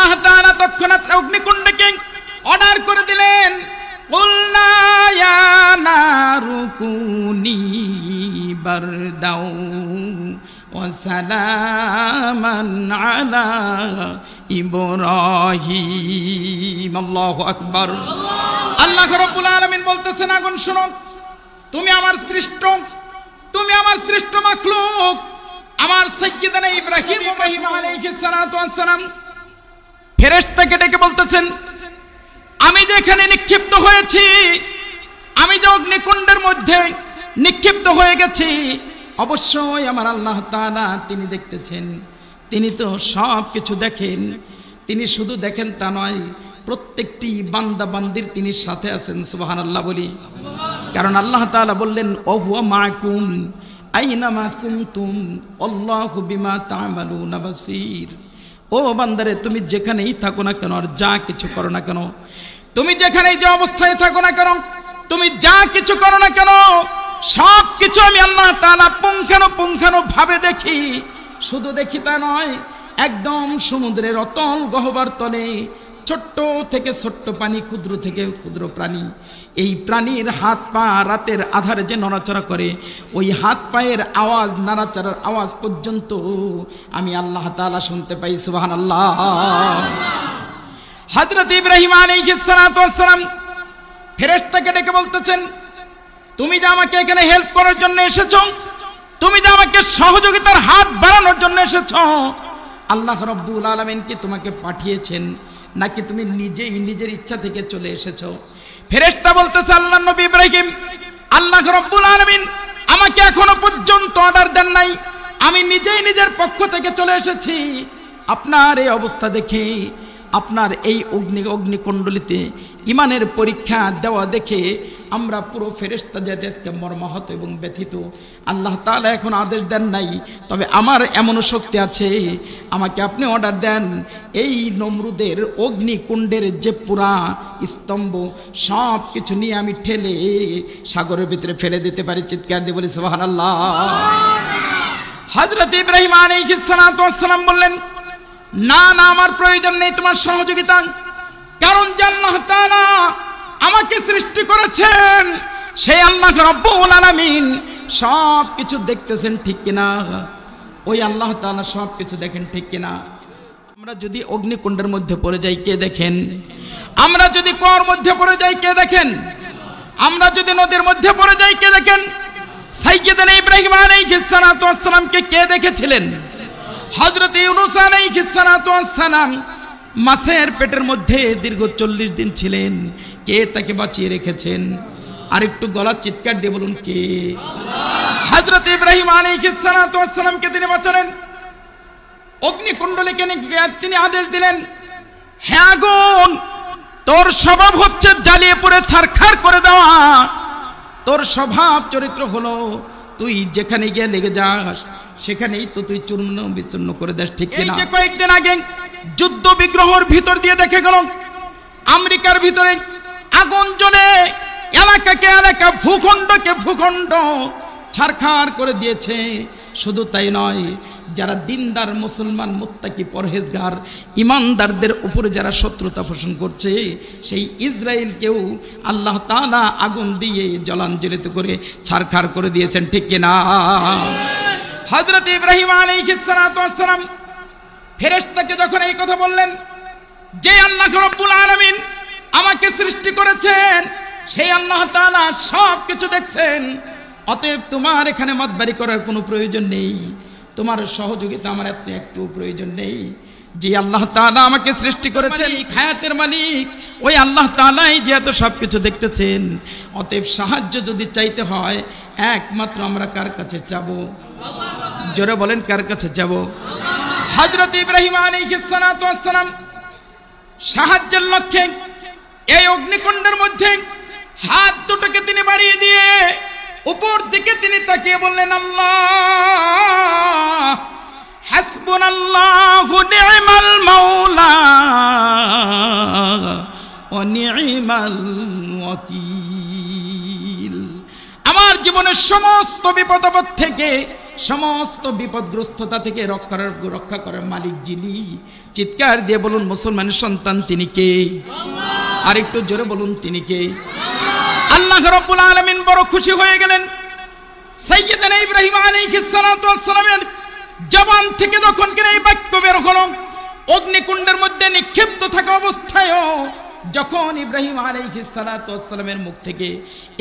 আল্লাহ তাআলা তৎক্ষণাৎ অগ্নিকুণ্ডকে অর্ডার করে দিলেন, কুলনা ইয়া নারু কুনি বারদাও ওয়া সালামান আলা ইব্রাহিম। আল্লাহু আকবার। আল্লাহ রাব্বুল আলামিন বলতেছেন, আগুন শোনো, তুমি আমার সৃষ্ট মাখলুক, আমার সাইয়্যিদানা ইব্রাহিম আলাইহিস সালাতু ওয়াস সালাম। ফেরেশতাকে ডেকে বলতেছেন, আমি যে এখানে নিক্ষিপ্ত হয়েছি, আমি যে অগ্নিকুণ্ডের মধ্যে নিক্ষিপ্ত হয়ে গেছি, অবশ্যই আমার আল্লাহ তাআলা তিনি দেখতেছেন, তিনি তো সব কিছু দেখেন। তিনি শুধু দেখেন তা নয়, প্রত্যেকটি বান্দা বান্দির তিনি সাথে আছেন। সুবহানাল্লাহ বলি। কারণ আল্লাহ তাআলা বললেন, ও হুয়া মাকুম আইনামা কুনতুম আল্লাহু বিমা তা'মালুনা বাসীর। ও বান্দারে, তুমি যেখানেই থাকো না কেন, আর যা কিছু করো না কেন, তুমি যেখানেই যে অবস্থায় থাকো না কেন, তুমি যা কিছু করো না কেন, সব কিছু আমি আল্লাহ তাআলা পুঙ্খানুপুঙ্খানু ভাবে দেখি। শুধু দেখি তা নয়, একদম সমুদ্রের অতল গহ্বর তলে ছোট্ট থেকে ছোট্ট প্রাণী, ক্ষুদ্র থেকে ক্ষুদ্র প্রাণী, এই প্রাণীর হাত পা রাতের আধারে যে নড়াচড়া করে, ওই হাত পায়ের আওয়াজ, নাড়াচাড়ার আওয়াজ পর্যন্ত আমি আল্লাহ তাআলা শুনতে পাই। সুবহানাল্লাহ। হযরত ইব্রাহিম আলাইহিস সালাতু ওয়াস সালাম ফেরেশতাকে ডেকে বলতেছেন, তুমি যে আমাকে এখানে হেল্প করার জন্য এসেছো, তুমি যে আমাকে সহযোগিতার হাত বাড়ানোর জন্য এসেছো, আল্লাহ রাব্বুল আলামিন কি তোমাকে পাঠিয়েছেন, নাকি তুমি নিজেই নিজের ইচ্ছা থেকে চলে এসেছো? ফেরেশতা বলতেছে, আল্লাহর নবী ইব্রাহিম, আল্লাহ রাব্বুল আলামিন আমাকে এখনো পর্যন্ত অর্ডার দেন নাই, আমি নিজেই নিজের পক্ষ থেকে চলে এসেছি। আপনার এই অবস্থা দেখে, আপনার এই অগ্নিকুণ্ডলিতে ইমানের পরীক্ষা দেওয়া দেখে আমরা পুরো ফেরেশতা জাতি আজকে মর্মাহত এবং ব্যথিত। আল্লাহ তাআলা এখন আদেশ দেন নাই, তবে আমার এমনও শক্তি আছে, আমাকে আপনি অর্ডার দেন, এই নমরুদের অগ্নিকুণ্ডের যে পুরা স্তম্ভ সব কিছু নিয়ে আমি ঠেলে সাগরের ভিতরে ফেলে দিতে পারি। চিৎকার দিয়ে বলি সুবহানাল্লাহ। হযরত ইব্রাহিম আলাইহিস সালাতু ওয়াস সালাম বললেন, না না, আমার প্রয়োজন নেই তোমার সহযোগিতা, কারণ যে আল্লাহ তাআলা আমাকে সৃষ্টি করেছেন, সেই আল্লাহ রাব্বুল আলামিন সব কিছু দেখতেছেন, ঠিক কিনা? ওই আল্লাহ তাআলা সব কিছু দেখেন, ঠিক কিনা? আমরা যদি অগ্নিকুণ্ডের মধ্যে পড়ে যাই, কে দেখেন? আমরা যদি কুয়ার মধ্যে পড়ে যাই, কে দেখেন? আমরা যদি নদীর মধ্যে পড়ে যাই, কে দেখেন? সাইয়্যিদানা ইব্রাহিম আলাইহিস সালাতু ওয়াস সালামকে কে দেখেছিলেন? হযরত ইউনূস আলাইহিস সালাতু ওয়াস সালাম মাছের পেটের মধ্যে দীর্ঘ 40 দিন ছিলেন, কে তাকে বাঁচিয়ে রেখেছেন? আর একটু গলা চিৎকার দিয়ে বলুন, কে? হযরত ইব্রাহিম আলাইহিস সালাতু ওয়াস সালামকে তিনি বাঁচালেন। অগ্নিকুণ্ডলীকে তিনি আদেশ দিলেন, হে আগুন, তোর স্বভাব হচ্ছে জ্বালিয়ে পুড়ে ছারখার করে দেওয়া, তোর স্বভাব চরিত্র হলো তুই যেখানে গিয়ে লেগে যাস সেখানেই তো তুই চূর্ণ বিচূর্ণ করে দেস, ঠিক কিনা? যে কয়েকদিন আগে যুদ্ধ বিগ্রহের ভিতর দিয়ে দেখে গেল আমেরিকার ভিতরে আগুন জ্বলে এলাকাকে এলাকা, ভূখণ্ডকে ভূখণ্ড ছারখার করে দিয়েছে। শুধু তাই নয়, যারা দিনদার মুসলমান, মুত্তাকি, পরহেজগার, ইমানদারদের উপরে যারা শত্রুতা পোষণ করছে, সেই ইসরায়েলকেও আল্লাহ তাআলা আগুন দিয়ে জলাঞ্জলিত করে ছারখার করে দিয়েছেন, ঠিক কিনা? হযরত ইব্রাহিম আলাইহিস সালাতু ওয়াস সালাম ফেরেশতাকে যখন এই কথা বললেন, যে আল্লাহ রাব্বুল আলামিন আমাকে সৃষ্টি করেছেন, সেই আল্লাহ তাআলা সব কিছু দেখছেন, অতএব তোমার এখানে মতবাড়ি করার কোনো প্রয়োজন নেই, তোমার সহযোগিতা আমার একটু প্রয়োজন নেই। যে আল্লাহ তাআলা আমাকে সৃষ্টি করেছেন, হায়াতের মালিক, ওই আল্লাহ তাআলাই যেহেতু সব কিছু দেখতেছেন, অতএব সাহায্য যদি চাইতে হয় একমাত্র আমরা কার কাছে যাব? জোরে বলেন, কার কাছে যাব? হযরত ইব্রাহিম আলাইহিস সালাতু ওয়াস সালাম সাহায্যের লক্ষ্যে এই অগ্নিকুণ্ডের মধ্যে হাত দুটোকে তিনি বাড়িয়ে দিয়ে উপর দিকে তিনি তাকিয়ে বললেন, আল্লাহ হাসবুনাল্লাহু নি'মাল মাওলা ওয়া নি'মাল ওয়াকিল। আমার জীবনের সমস্ত বিপদ আপদ থেকে সমস্ত বিপদগ্রস্ততা থেকে রক্ষা করার মালিক যিনি। চিৎকার দিয়ে বলুন মুসলমানের সন্তান তিনি কে? আর একটু জোরে বলুন তিনি কে? আল্লাহ রাব্বুল আলামিন বড় খুশি হয়ে গেলেন। সাইয়্যিদানা ইব্রাহিম আলাইহিস সালাতু ওয়াস সালামের জবান থেকে যখন কিনা এই বাক্য বের হলো, অগ্নিকুণ্ডের মধ্যে নিক্ষিপ্ত থাকা অবস্থায়ও যখন ইব্রাহিম আলাইহিস সালাতু ওয়াস সালামের মুখ থেকে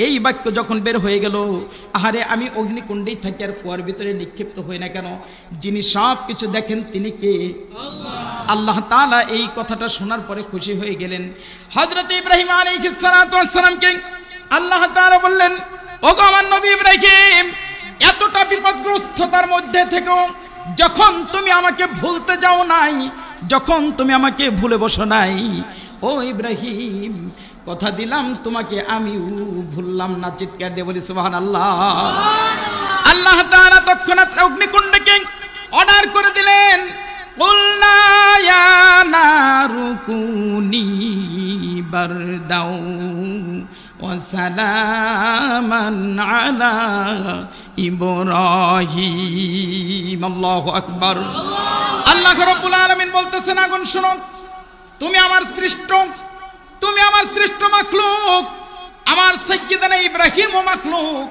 এই বাক্য যখন বের হয়ে গেল, আহারে আমি অগ্নিকুণ্ডেই থাকি আর কুয়ার ভিতরে নিক্ষিপ্ত হই না কেন, যিনি সব কিছু দেখেন তিনি কে? আল্লাহ তাআলা এই কথাটা শোনার পরে খুশি হয়ে গেলেন। হযরত ইব্রাহিম আলাইহিস সালাতু ওয়াস সালামকে আল্লাহ তাআলা বললেন, ওগো আমার নবী ইব্রাহিম, এতটা বিপদগ্রস্ততার মধ্যে থেকেও যখন তুমি আমাকে ভুলতে যাও নাই, যখন তুমি আমাকে ভুলে বসো নাই, ও ইব্রাহিম কথা দিলাম তোমাকে আমিও ভুললাম না। চিৎকার দিয়ে বলি সুবহানাল্লাহ। আল্লাহ তাআলা তৎক্ষণাৎ অগ্নিকুণ্ডকে অর্ডার করে দিলেন, কুলনা ইয়া নারু কুনি বারদাও ওয়া সালামান আলা ইব্রাহিম। আল্লাহু আকবার। আল্লাহ রাব্বুল আলামিন বলতেছেন, আগুন শোনো, তুমি আমার সৃষ্ট, তুমি আমার সৃষ্ট মাখলুক, আমার সাইয়্যিদানা ইব্রাহিমও মাখলুক,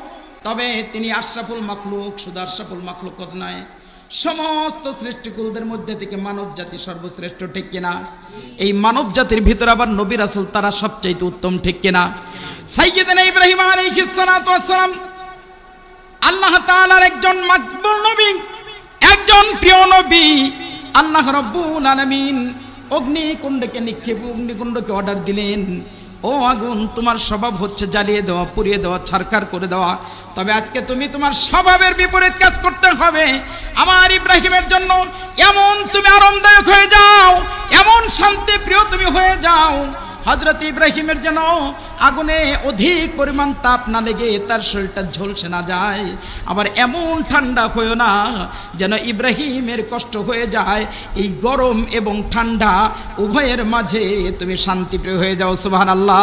তবে তিনি আশরাফুল মাখলুক। শুধু আশরাফুল মাখলুক নয়, সমস্ত সৃষ্টিকুলদের মধ্যে থেকে মানব জাতি সর্বশ্রেষ্ঠ, ঠিক কিনা? এই মানব জাতির ভিতরে আবার নবী রাসূল তারা সবচাইতে উত্তম, ঠিক কিনা? সাইয়্যিদানা ইব্রাহিম আলাইহিস সালাতু ওয়াস সালাম আল্লাহ তাআলার একজন মাকবুল নবী, একজন প্রিয় নবী। আল্লাহ রাব্বুল আলামিন অগ্নিকুণ্ডকে অর্ডার দিলেন, ও আগুন তোমার স্বভাব হচ্ছে জ্বালিয়ে দেওয়া, পুড়িয়ে দেওয়া, ছারখার করে দেওয়া, তবে আজকে তুমি তোমার স্বভাবের বিপরীত কাজ করতে হবে। আমার ইব্রাহিমের জন্য এমন তুমি আরামদায়ক হয়ে যাও, এমন শান্তি প্রিয় তুমি হয়ে যাও, হযরত ইব্রাহিমের যেন আগুনে অধিক পরিমাণ তাপ না লেগে তার শরীরটা ঝলসে না যায়, আবার এমন ঠান্ডা হয়েও না যেন ইব্রাহিমের কষ্ট হয়ে যায়। এই গরম এবং ঠান্ডা উভয়ের মাঝে তুমি শান্তিপ্রিয় হয়ে যাও। সুবহানাল্লাহ।